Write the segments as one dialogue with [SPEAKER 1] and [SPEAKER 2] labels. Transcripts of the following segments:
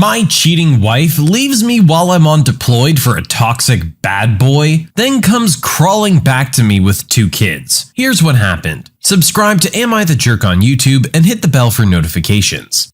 [SPEAKER 1] My cheating wife leaves me while I'm on deployed for a toxic bad boy, then comes crawling back to me with 2 kids. Here's what happened. Subscribe to Am I the Jerk on YouTube and hit the bell for notifications.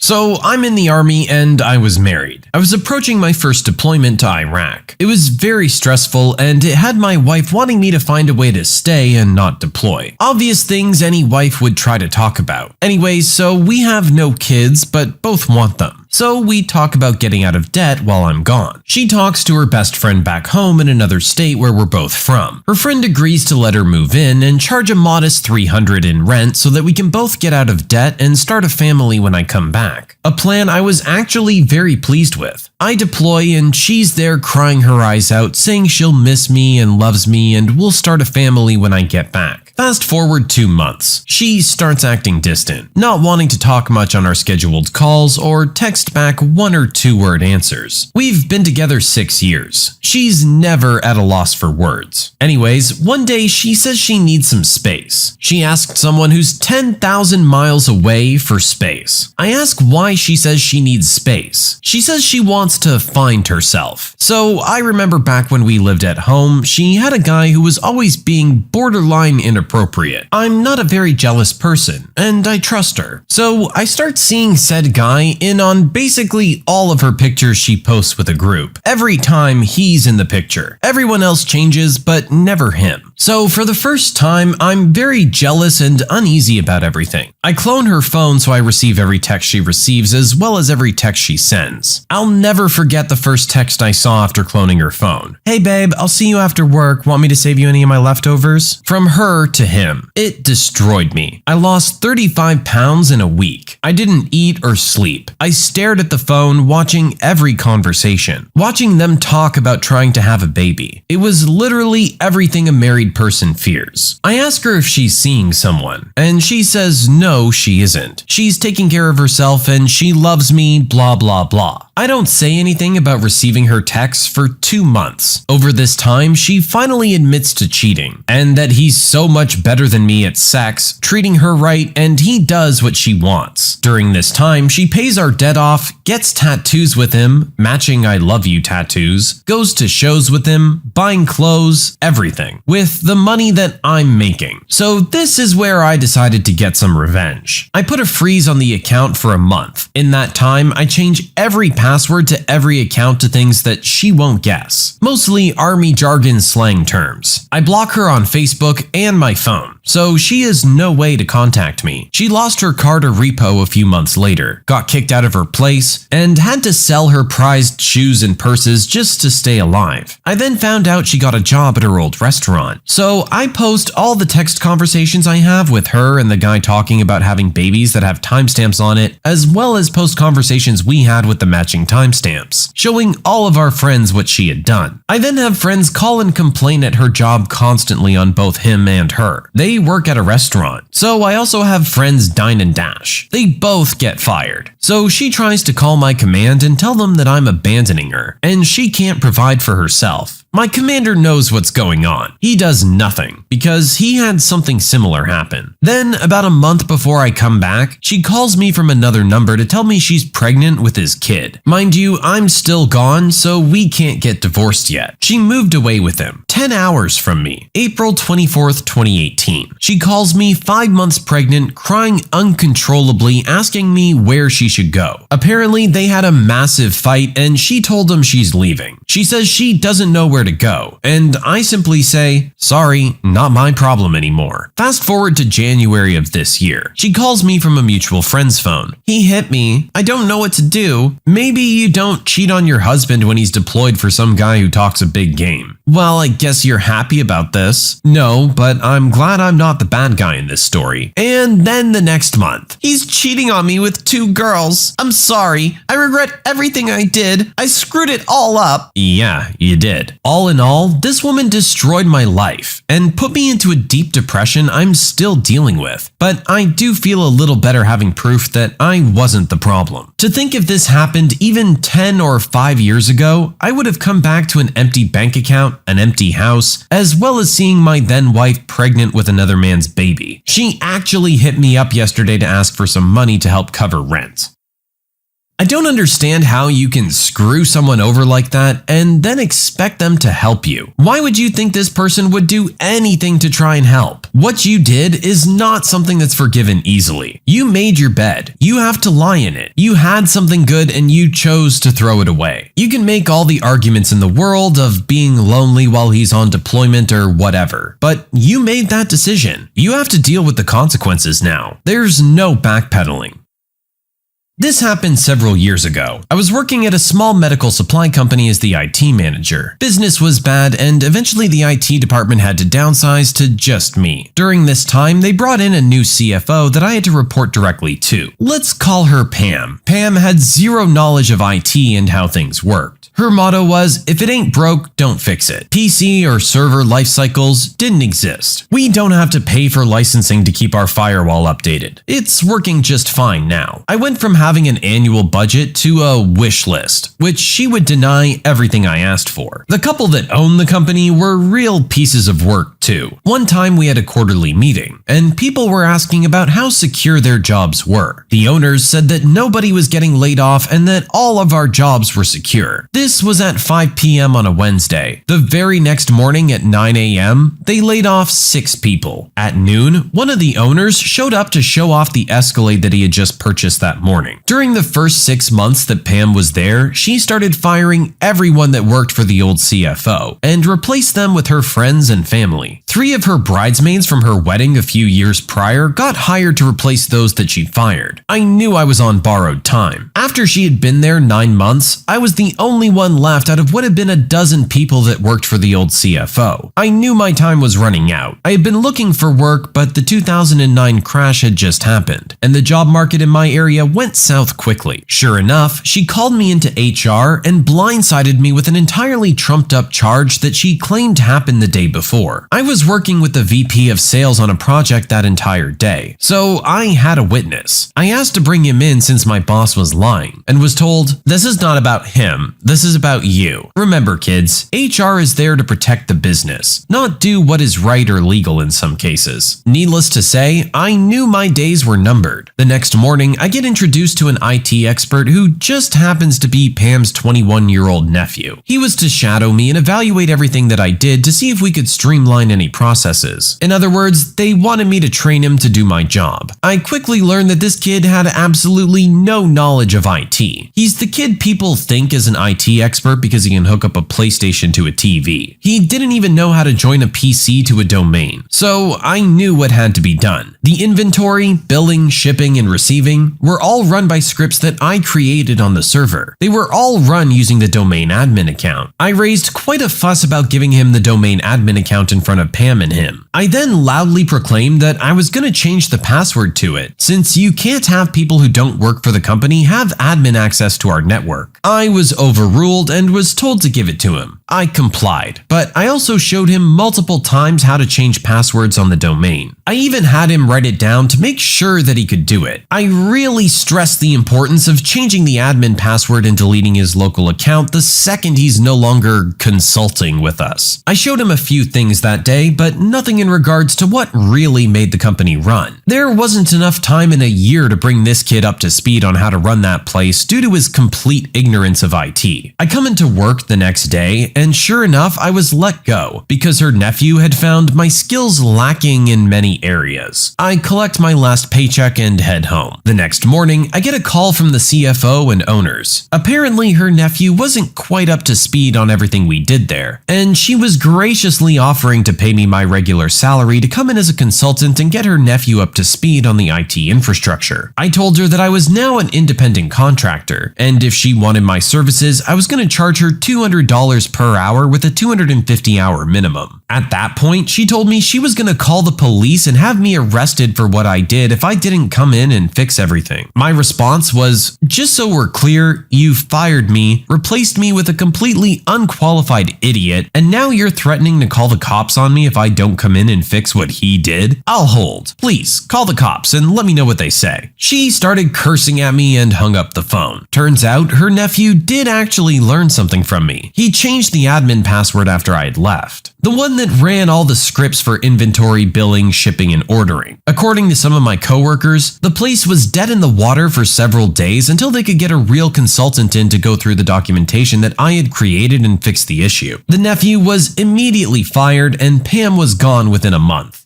[SPEAKER 1] So, I'm in the army and I was married. I was approaching my first deployment to Iraq. It was very stressful and it had my wife wanting me to find a way to stay and not deploy. Obvious things any wife would try to talk about. Anyways, so we have no kids, but both want them. So we talk about getting out of debt while I'm gone. She talks to her best friend back home in another state where we're both from. Her friend agrees to let her move in and charge a modest $300 in rent so that we can both get out of debt and start a family when I come back. A plan I was actually very pleased with. I deploy and she's there crying her eyes out, saying she'll miss me and loves me and we'll start a family when I get back. Fast forward 2 months. She starts acting distant, not wanting to talk much on our scheduled calls or text back 1 or 2 word answers. We've been together 6 years. She's never at a loss for words. Anyways, one day she says she needs some space. She asked someone who's 10,000 miles away for space. I ask why she says she needs space. She says she wants to find herself. So I remember back when we lived at home, she had a guy who was always being borderline inappropriate. I'm not a very jealous person, and I trust her. So I start seeing said guy in on basically all of her pictures she posts with a group. Every time he's in the picture. Everyone else changes, but never him. So for the first time, I'm very jealous and uneasy about everything. I clone her phone so I receive every text she receives as well as every text she sends. I'll never forget the first text I saw after cloning her phone. "Hey babe, I'll see you after work. Want me to save you any of my leftovers?" From her to him. It destroyed me. I lost 35 pounds in a week. I didn't eat or sleep. I stared at the phone, watching every conversation, watching them talk about trying to have a baby. It was literally everything a married person fears. I ask her if she's seeing someone, and she says no, she isn't. She's taking care of herself and she loves me, blah blah blah. I don't say anything about receiving her texts for 2 months. Over this time, she finally admits to cheating, and that he's so much better than me at sex, treating her right, and he does what she wants. During this time, she pays our debt off, gets tattoos with him, matching I love you tattoos, goes to shows with him, buying clothes, everything, with the money that I'm making. So this is where I decided to get some revenge. I put a freeze on the account for a month. In that time, I change every password to every account to things that she won't guess. Mostly army jargon slang terms. I block her on Facebook and my phone, so she has no way to contact me. She lost her car to repo a few months later, got kicked out of her place, and had to sell her prized shoes and purses just to stay alive. I then found out she got a job at her old restaurant. So I post all the text conversations I have with her and the guy talking about having babies that have timestamps on it, as well as post conversations we had with the matching timestamps, showing all of our friends what she had done. I then have friends call and complain at her job constantly on both him and her. They work at a restaurant, so I also have friends dine and dash. They both get fired. So she tries to call my command and tell them that I'm abandoning her, and she can't provide for herself. My commander knows what's going on. He does nothing, because he had something similar happen. Then, about a month before I come back, she calls me from another number to tell me she's pregnant with his kid. Mind you, I'm still gone, so we can't get divorced yet. She moved away with him, 10 hours from me. April 24th, 2018. She calls me 5 months pregnant, crying uncontrollably, asking me where she should go. Apparently, they had a massive fight and she told him she's leaving. She says she doesn't know where to go, and I simply say, sorry, not my problem anymore. Fast forward to January of this year. She calls me from a mutual friend's phone. "He hit me. I don't know what to do. Maybe you don't cheat on your husband when he's deployed for some guy who talks a big game." Well, I guess you're happy about this. No, but I'm glad I'm not the bad guy in this story. And then the next month. "He's cheating on me with 2 girls. I'm sorry. I regret everything I did. I screwed it all up." Yeah, you did. All in all, this woman destroyed my life and put me into a deep depression I'm still dealing with. But I do feel a little better having proof that I wasn't the problem. To think if this happened even 10 or 5 years ago, I would have come back to an empty bank account, an empty house, as well as seeing my then wife pregnant with another man's baby. She actually hit me up yesterday to ask for some money to help cover rent. I don't understand how you can screw someone over like that and then expect them to help you. Why would you think this person would do anything to try and help? What you did is not something that's forgiven easily. You made your bed. You have to lie in it. You had something good and you chose to throw it away. You can make all the arguments in the world of being lonely while he's on deployment or whatever, but you made that decision. You have to deal with the consequences now. There's no backpedaling. This happened several years ago. I was working at a small medical supply company as the IT manager. Business was bad and eventually the IT department had to downsize to just me. During this time, they brought in a new CFO that I had to report directly to. Let's call her Pam. Pam had zero knowledge of IT and how things worked. Her motto was, if it ain't broke, don't fix it. PC or server life cycles didn't exist. We don't have to pay for licensing to keep our firewall updated. It's working just fine now. I went from having an annual budget to a wish list, which she would deny everything I asked for. The couple that owned the company were real pieces of work too. One time we had a quarterly meeting, and people were asking about how secure their jobs were. The owners said that nobody was getting laid off and that all of our jobs were secure. This was at 5 p.m. on a Wednesday. The very next morning at 9 a.m., they laid off 6 people. At noon, one of the owners showed up to show off the Escalade that he had just purchased that morning. During the first 6 months that Pam was there, she started firing everyone that worked for the old CFO and replaced them with her friends and family. 3 of her bridesmaids from her wedding a few years prior got hired to replace those that she fired. I knew I was on borrowed time. After she had been there 9 months, I was the only one left out of what had been a dozen people that worked for the old CFO. I knew my time was running out. I had been looking for work, but the 2009 crash had just happened, and the job market in my area went south quickly. Sure enough, she called me into HR and blindsided me with an entirely trumped up charge that she claimed happened the day before. I was working with the VP of sales on a project that entire day, so I had a witness. I asked to bring him in since my boss was lying, and was told, this is not about him, this is about you. Remember kids, HR is there to protect the business, not do what is right or legal in some cases. Needless to say, I knew my days were numbered. The next morning, I get introduced to an IT expert who just happens to be Pam's 21-year-old nephew. He was to shadow me and evaluate everything that I did to see if we could streamline any processes. In other words, they wanted me to train him to do my job. I quickly learned that this kid had absolutely no knowledge of IT. He's the kid people think is an IT expert because he can hook up a PlayStation to a TV. He didn't even know how to join a PC to a domain. So I knew what had to be done. The inventory, billing, shipping, and receiving were all run by scripts that I created on the server. They were all run using the domain admin account. I raised quite a fuss about giving him the domain admin account in front of Pam and him. I then loudly proclaimed that I was going to change the password to it, since you can't have people who don't work for the company have admin access to our network. I was overruled and was told to give it to him. I complied, but I also showed him multiple times how to change passwords on the domain. I even had him write it down to make sure that he could do it. I really stressed the importance of changing the admin password and deleting his local account the second he's no longer consulting with us. I showed him a few things that day, but nothing in regards to what really made the company run. There wasn't enough time in a year to bring this kid up to speed on how to run that place due to his complete ignorance of IT. I come into work the next day, and sure enough, I was let go because her nephew had found my skills lacking in many areas. I collect my last paycheck and head home. The next morning, I get a call from the CFO and owners. Apparently, her nephew wasn't quite up to speed on everything we did there, and she was graciously offering to pay me my regular salary to come in as a consultant and get her nephew up to speed on the IT infrastructure. I told her that I was now an independent contractor, and if she wanted my services, I was going to charge her $200 per hour with a 250-hour minimum. At that point, she told me she was going to call the police and have me arrested for what I did if I didn't come in and fix everything. My response was, just so we're clear, you fired me, replaced me with a completely unqualified idiot, and now you're threatening to call the cops on me if I don't come in and fix what he did? I'll hold. Please, call the cops and let me know what they say. She started cursing at me and hung up the phone. Turns out, her nephew did actually learn something from me. He changed the admin password after I had left. The one that ran all the scripts for inventory, billing, shipping, and ordering. According to some of my coworkers, the place was dead in the water for several days until they could get a real consultant in to go through the documentation that I had created and fix the issue. The nephew was immediately fired and Pam was gone within a month.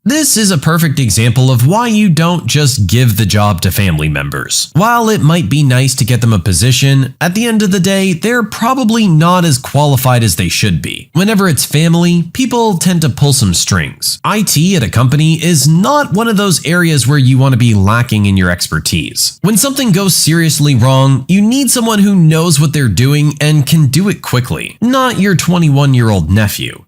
[SPEAKER 1] This is a perfect example of why you don't just give the job to family members. While it might be nice to get them a position, at the end of the day, they're probably not as qualified as they should be. Whenever it's family, people tend to pull some strings. IT at a company is not one of those areas where you want to be lacking in your expertise. When something goes seriously wrong, you need someone who knows what they're doing and can do it quickly, not your 21-year-old nephew.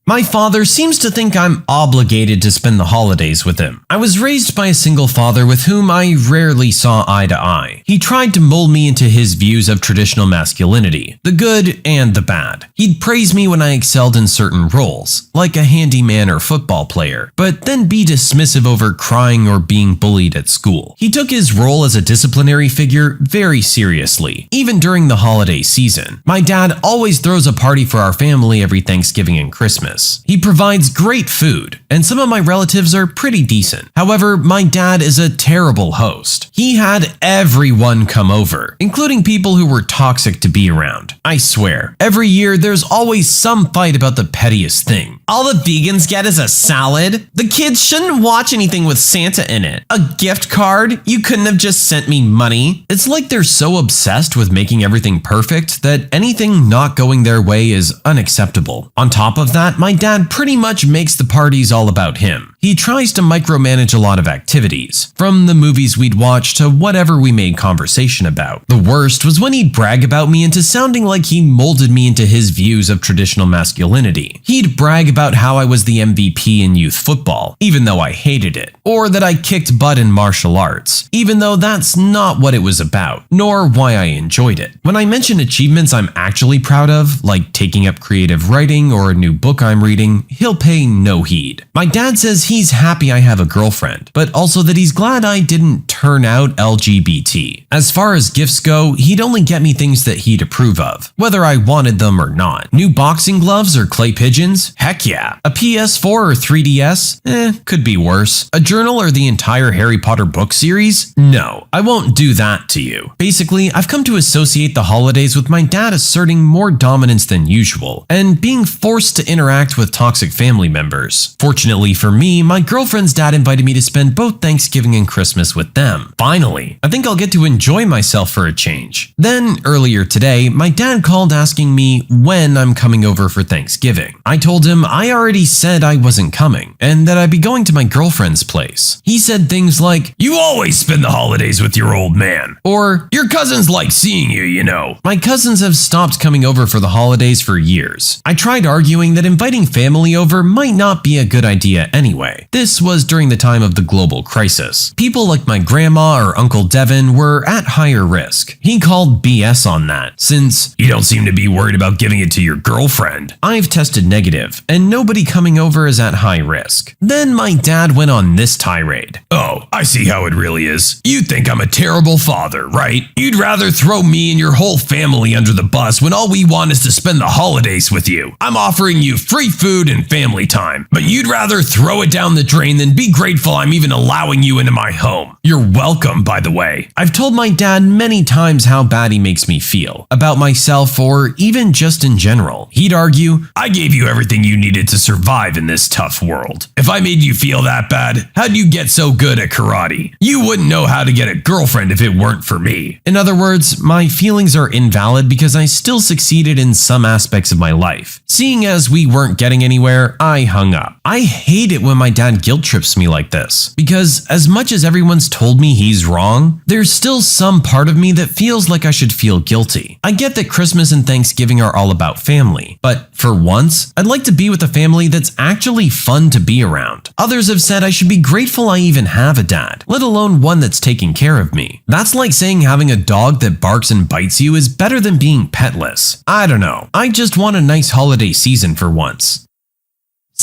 [SPEAKER 1] My father seems to think I'm obligated to spend the holidays with him. I was raised by a single father with whom I rarely saw eye to eye. He tried to mold me into his views of traditional masculinity, the good and the bad. He'd praise me when I excelled in certain roles, like a handyman or football player, but then be dismissive over crying or being bullied at school. He took his role as a disciplinary figure very seriously, even during the holiday season. My dad always throws a party for our family every Thanksgiving and Christmas. He provides great food, and some of my relatives are pretty decent. However, my dad is a terrible host. He had everyone come over, including people who were toxic to be around. I swear, every year there's always some fight about the pettiest thing. All the vegans get is a salad. The kids shouldn't watch anything with Santa in it. A gift card? You couldn't have just sent me money. It's like they're so obsessed with making everything perfect that anything not going their way is unacceptable. On top of that, my dad pretty much makes the parties all about him. He tries to micromanage a lot of activities, from the movies we'd watch to whatever we made conversation about. The worst was when he'd brag about me into sounding like he molded me into his views of traditional masculinity. He'd brag about how I was the MVP in youth football, even though I hated it, or that I kicked butt in martial arts, even though that's not what it was about, nor why I enjoyed it. When I mention achievements I'm actually proud of, like taking up creative writing or a new book I'm reading, he'll pay no heed. My dad says he's happy I have a girlfriend, but also that he's glad I didn't turn out LGBT. As far as gifts go, he'd only get me things that he'd approve of, whether I wanted them or not. New boxing gloves or clay pigeons? Heck yeah. A PS4 or 3DS? Could be worse. A journal or the entire Harry Potter book series? No, I won't do that to you. Basically, I've come to associate the holidays with my dad asserting more dominance than usual, and being forced to interact with toxic family members. Fortunately for me, my girlfriend's dad invited me to spend both Thanksgiving and Christmas with them. Finally, I think I'll get to enjoy myself for a change. Then, earlier today, my dad called asking me when I'm coming over for Thanksgiving. I told him I already said I wasn't coming, and that I'd be going to my girlfriend's place. He said things like, "You always spend the holidays with your old man," or "Your cousins like seeing you, you know." My cousins have stopped coming over for the holidays for years. I tried arguing that inviting family over might not be a good idea anyway. This was during the time of the global crisis. People like my grandma or Uncle Devin were at higher risk. He called BS on that, since "You don't seem to be worried about giving it to your girlfriend." I've tested negative, and nobody coming over is at high risk. Then my dad went on this tirade. "Oh, I see how it really is. You think I'm a terrible father, right? You'd rather throw me and your whole family under the bus when all we want is to spend the holidays with you. I'm offering you free food and family time, but you'd rather throw it down the drain than be grateful I'm even allowing you into my home. You're welcome, by the way." I've told my dad many times how bad he makes me feel, about myself or even just in general. He'd argue, "I gave you everything you needed to survive in this tough world. If I made you feel that bad, how'd you get so good at karate? You wouldn't know how to get a girlfriend if it weren't for me." In other words, my feelings are invalid because I still succeeded in some aspects of my life. Seeing as we weren't getting anywhere, I hung up. I hate it when my dad guilt trips me like this, because as much as everyone's told me he's wrong, there's still some part of me that feels like I should feel guilty. I get that Christmas and Thanksgiving are all about family, but for once, I'd like to be with a family that's actually fun to be around. Others have said I should be grateful I even have a dad, let alone one that's taking care of me. That's like saying having a dog that barks and bites you is better than being petless. I don't know. I just want a nice holiday season for once.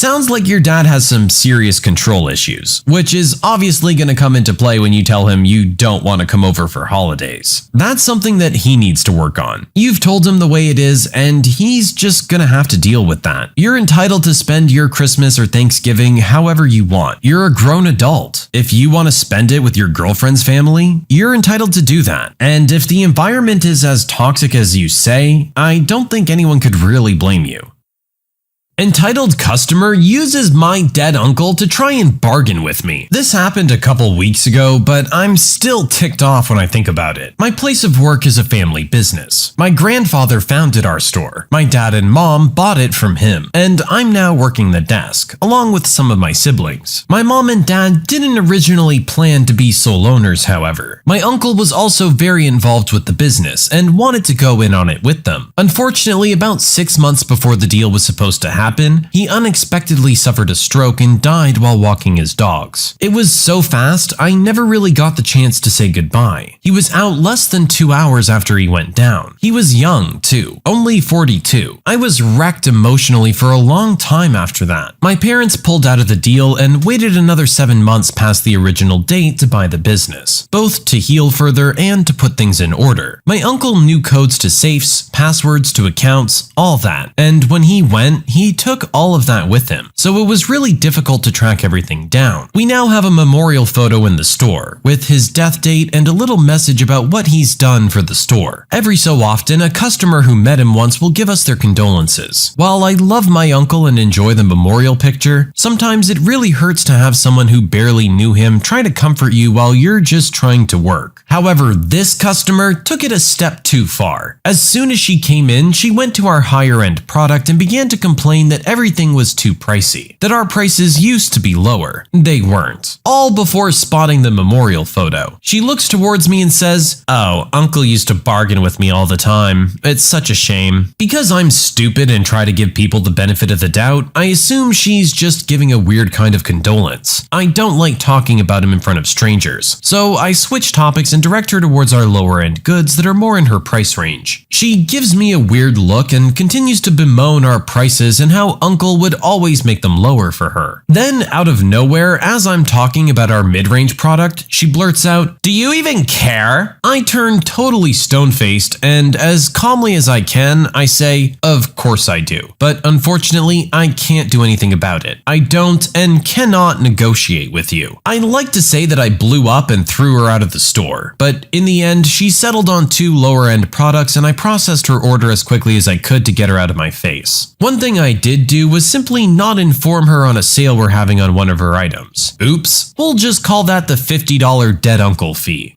[SPEAKER 1] Sounds like your dad has some serious control issues, which is obviously going to come into play when you tell him you don't want to come over for holidays. That's something that he needs to work on. You've told him the way it is, and he's just going to have to deal with that. You're entitled to spend your Christmas or Thanksgiving however you want. You're a grown adult. If you want to spend it with your girlfriend's family, you're entitled to do that. And if the environment is as toxic as you say, I don't think anyone could really blame you. Entitled customer uses my dead uncle to try and bargain with me. This happened a couple weeks ago, but I'm still ticked off when I think about it. My place of work is a family business. My grandfather founded our store. My dad and mom bought it from him, and I'm now working the desk, along with some of my siblings. My mom and dad didn't originally plan to be sole owners, however. My uncle was also very involved with the business and wanted to go in on it with them. Unfortunately, about 6 months before the deal was supposed to happen, he unexpectedly suffered a stroke and died while walking his dogs. It was so fast, I never really got the chance to say goodbye. He was out less than 2 hours after he went down. He was young, too, only 42. I was wrecked emotionally for a long time after that. My parents pulled out of the deal and waited another 7 months past the original date to buy the business, both to heal further and to put things in order. My uncle knew codes to safes, passwords to accounts, all that, and when he went, he took all of that with him, so it was really difficult to track everything down. We now have a memorial photo in the store, with his death date and a little message about what he's done for the store. Every so often, a customer who met him once will give us their condolences. While I love my uncle and enjoy the memorial picture, sometimes it really hurts to have someone who barely knew him try to comfort you while you're just trying to work. However, this customer took it a step too far. As soon as she came in, she went to our higher-end product and began to complain that everything was too pricey, that our prices used to be lower. They weren't. All before spotting the memorial photo. She looks towards me and says, "Oh, Uncle used to bargain with me all the time. It's such a shame." Because I'm stupid and try to give people the benefit of the doubt, I assume she's just giving a weird kind of condolence. I don't like talking about him in front of strangers, so I switch topics and direct her towards our lower end goods that are more in her price range. She gives me a weird look and continues to bemoan our prices and how Uncle would always make them lower for her. Then, out of nowhere, as I'm talking about our mid-range product, she blurts out, "Do you even care?" I turn totally stone-faced, and as calmly as I can, I say, "Of course I do. But unfortunately, I can't do anything about it. I don't and cannot negotiate with you." I like to say that I blew up and threw her out of the store, but in the end, she settled on 2 lower-end products and I processed her order as quickly as I could to get her out of my face. One thing I did do was simply not inform her on a sale we're having on one of her items. Oops, we'll just call that the $50 dead uncle fee.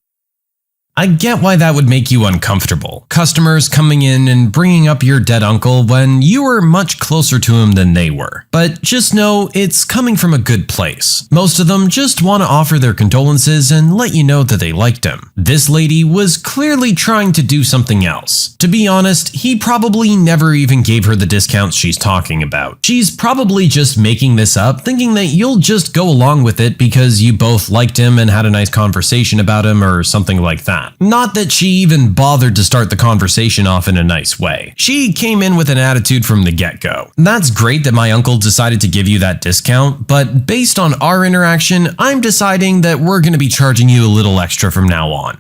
[SPEAKER 1] I get why that would make you uncomfortable. Customers coming in and bringing up your dead uncle when you were much closer to him than they were. But just know it's coming from a good place. Most of them just want to offer their condolences and let you know that they liked him. This lady was clearly trying to do something else. To be honest, he probably never even gave her the discounts she's talking about. She's probably just making this up, thinking that you'll just go along with it because you both liked him and had a nice conversation about him or something like that. Not that she even bothered to start the conversation off in a nice way. She came in with an attitude from the get-go. That's great that my uncle decided to give you that discount, but based on our interaction, I'm deciding that we're going to be charging you a little extra from now on.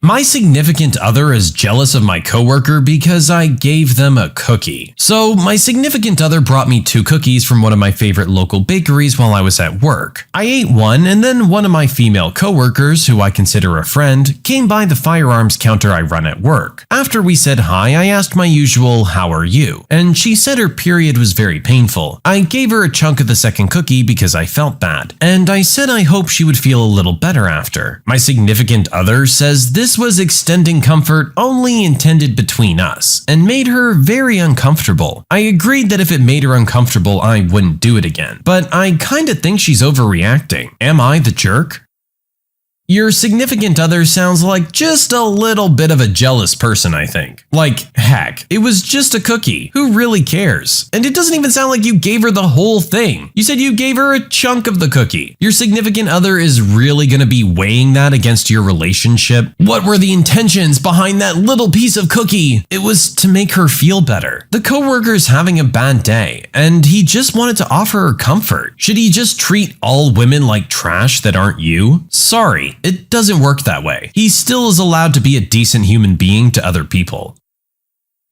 [SPEAKER 1] My significant other is jealous of my coworker because I gave them a cookie. So my significant other brought me 2 cookies from one of my favorite local bakeries while I was at work. I ate one and then one of my female coworkers, who I consider a friend, came by the firearms counter I run at work. After we said hi, I asked my usual, "How are you?" and she said her period was very painful. I gave her a chunk of the second cookie because I felt bad, and I said I hope she would feel a little better after. My significant other says this was extending comfort only intended between us and made her very uncomfortable. I agreed that if it made her uncomfortable, I wouldn't do it again, but I kinda think she's overreacting. Am I the jerk? Your significant other sounds like just a little bit of a jealous person, I think. Like, heck, it was just a cookie. Who really cares? And it doesn't even sound like you gave her the whole thing. You said you gave her a chunk of the cookie. Your significant other is really gonna be weighing that against your relationship? What were the intentions behind that little piece of cookie? It was to make her feel better. The coworker's having a bad day, and he just wanted to offer her comfort. Should he just treat all women like trash that aren't you? Sorry. It doesn't work that way. He still is allowed to be a decent human being to other people.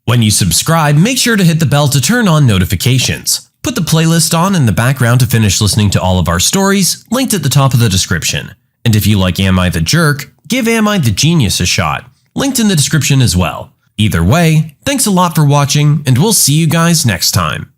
[SPEAKER 1] When you subscribe, make sure to hit the bell to turn on notifications. Put the playlist on in the background to finish listening to all of our stories, linked at the top of the description. And if you like Am I the Jerk, give Am I the Genius a shot, linked in the description as well. Either way, thanks a lot for watching, and we'll see you guys next time.